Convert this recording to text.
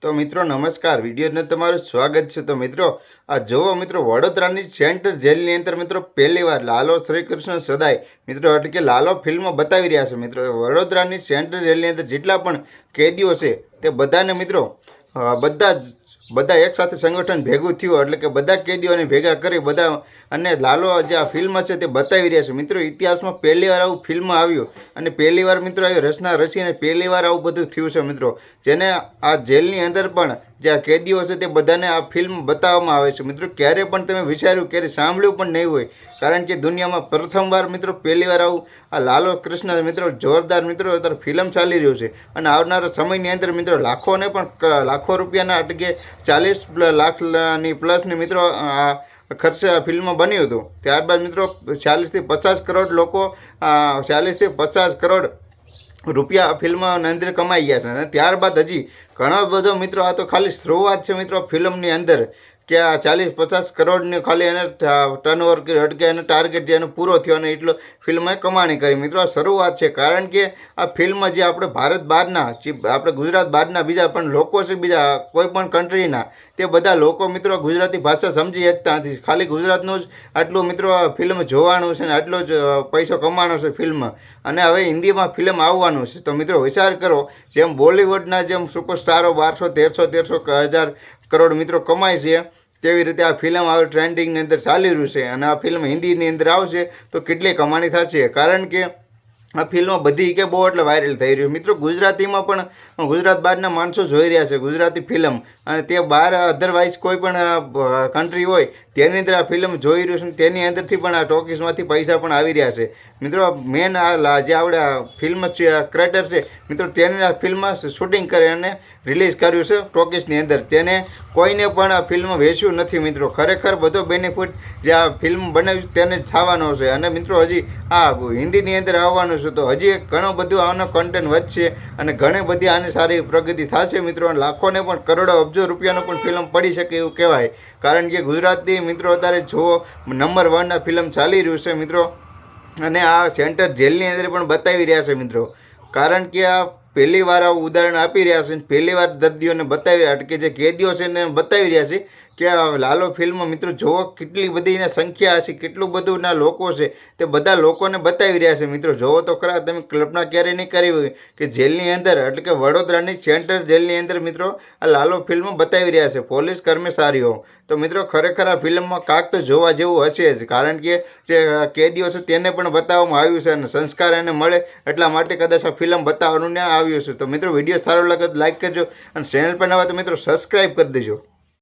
તો મિત્રો નમસ્કાર, વિડીયોને તમારું સ્વાગત છે। તો મિત્રો આ જોવો મિત્રો, વડોદરાની સેન્ટ્રલ જેલની અંદર મિત્રો પહેલીવાર લાલો શ્રીકૃષ્ણ સદાય મિત્રો એટલે કે લાલો ફિલ્મ બતાવી રહ્યા છે। મિત્રો વડોદરાની સેન્ટ્રલ જેલની અંદર જેટલા પણ કેદીઓ છે તે બધાને મિત્રો બધા એક સાથે સંગઠન ભેગું થયું એટલે કે બધા કેદીઓને ભેગા કરી બધા અને લાલો જે આ ફિલ્મ છે તે બતાવી રહ્યા છે। મિત્રો ઇતિહાસમાં પહેલીવાર આવું ફિલ્મ આવ્યું અને પહેલીવાર મિત્રો આવી રચના રચીને પહેલીવાર આવું બધું થયું છે। મિત્રો જેને આ જેલની અંદર પણ જે આ કેદીઓ છે તે બધાને આ ફિલ્મ બતાવવામાં આવે છે। મિત્રો ક્યારે પણ તમે વિચાર્યું ક્યારે સાંભળ્યું પણ નહીં હોય, કારણ કે દુનિયામાં પ્રથમવાર મિત્રો પહેલીવાર આવું આ લાલો કૃષ્ણ મિત્રો જોરદાર મિત્રો અત્યારે ફિલ્મ ચાલી રહ્યું છે અને આવનારા સમયની અંદર મિત્રો લાખો રૂપિયાના એટલે કે 40 લાખની પ્લસની મિત્રો આ ખર્ચે આ ફિલ્મ બન્યું હતું। ત્યારબાદ મિત્રો 40 થી 50 કરોડ લોકો 40 થી 50 કરોડ રૂપિયા ફિલ્મની અંદર કમાઈ ગયા છે અને ત્યારબાદ હજી ઘણો બધો મિત્રો આ તો ખાલી શરૂઆત છે મિત્રો ફિલ્મની અંદર કે આ 40-50 કરોડની ખાલી એને ટર્નઓવર કર્યું એટલે કે એનો ટાર્ગેટ જે એનો પૂરો થયો અને એટલો ફિલ્મએ કમાણી કરી। મિત્રો આ શરૂઆત છે, કારણ કે આ ફિલ્મ જે આપણે ભારત બહારના આપણે ગુજરાત બહારના બીજા પણ લોકો છે, બીજા કોઈ પણ કન્ટ્રીના તે બધા લોકો મિત્રો ગુજરાતી ભાષા સમજી શકતા નથી, ખાલી ગુજરાતનું જ આટલું મિત્રો ફિલ્મ જોવાનું છે ને આટલો જ પૈસો કમાવાનો છે ફિલ્મ, અને હવે હિન્દીમાં ફિલ્મ આવવાનું છે। તો મિત્રો વિચાર કરો, જેમ બોલિવૂડના જેમ સુપરસ્ટારો 1200-1300-1000 કરોડ મિત્રો કમાય છે તેવી રીતે આ ફિલ્મ હવે ટ્રેન્ડિંગની અંદર ચાલી રહ્યું છે અને આ ફિલ્મ હિન્દીની અંદર આવશે તો કેટલી કમાણી થશે, કારણ કે આ ફિલ્મ બધી કે બહુ એટલે વાયરલ થઈ રહ્યું। મિત્રો ગુજરાતીમાં પણ ગુજરાત બહારના માણસો જોઈ રહ્યા છે ગુજરાતી ફિલ્મ, અને તે બહાર અધરવાઇઝ કોઈ પણ કન્ટ્રી હોય તેની અંદર આ ફિલ્મ જોઈ રહ્યું છે, તેની અંદરથી પણ આ ટોકીસમાંથી પૈસા પણ આવી રહ્યા છે। મિત્રો મેન આ જે આપણે ફિલ્મ ક્રિએટર છે મિત્રો તેને આ ફિલ્મ શૂટિંગ કરી અને રિલીઝ કર્યું છે ટોકીસની અંદર, તેને કોઈને પણ આ ફિલ્મ વેચ્યું નથી। મિત્રો ખરેખર બધો બેનિફિટ જે આ ફિલ્મ બનાવ્યું તેને જ થવાનો છે અને મિત્રો હજી આ હિન્દીની અંદર આવવાનું છે, તો હજી ઘણું બધું આનો કન્ટેન્ટ વધશે અને ઘણી બધી આની સારી પ્રગતિ થશે। મિત્રો લાખોને પણ કરોડો અબજો રૂપિયાનો પણ ફિલ્મ પડી શકે એવું કહેવાય, કારણ કે ગુજરાતી મિત્રો અત્યારે જો નંબર 1 ફિલ્મ ચાલી રહ્યું છે મિત્રો, અને આ સેન્ટર જેલની અંદર પણ બતાવી રહ્યા છે મિત્રો, કારણ કે આ પહેલી વાર આવું ઉદાહરણ આપી રહ્યા છે, પહેલી વાર દર્દીઓને બતાવી રહ્યા કે જે કેદીઓ છે એને બતાવી રહ્યા છે કે આ લાલો ફિલ્મ મિત્રો જોવો કેટલી બધી સંખ્યા હશે, કેટલું બધું ના લોકો છે તે બધા લોકોને બતાવી રહ્યા છે। મિત્રો જોવો તો ખરા, તમે કલ્પના ક્યારેય નહીં કરી હોય કે જેલની અંદર એટલે કે વડોદરાની સેન્ટ્રલ જેલની અંદર મિત્રો આ લાલો ફિલ્મ બતાવી રહ્યા છે પોલીસ કર્મચારીઓ। તો મિત્રો ખરેખર આ ફિલ્મમાં કાંક તો જોવા જેવું હશે જ, કારણ કે જે કેદીઓ છે તેને પણ બતાવવામાં આવ્યું છે અને સંસ્કાર એને મળે એટલા માટે કદાચ આ ફિલ્મ બતાવવાનું ને આવ્યું છે। તો મિત્રો વિડીયો સારો લાગે તો લાઈક કરજો અને ચેનલ પર નવા તો મિત્રો સબસ્ક્રાઈબ કરી દેજો।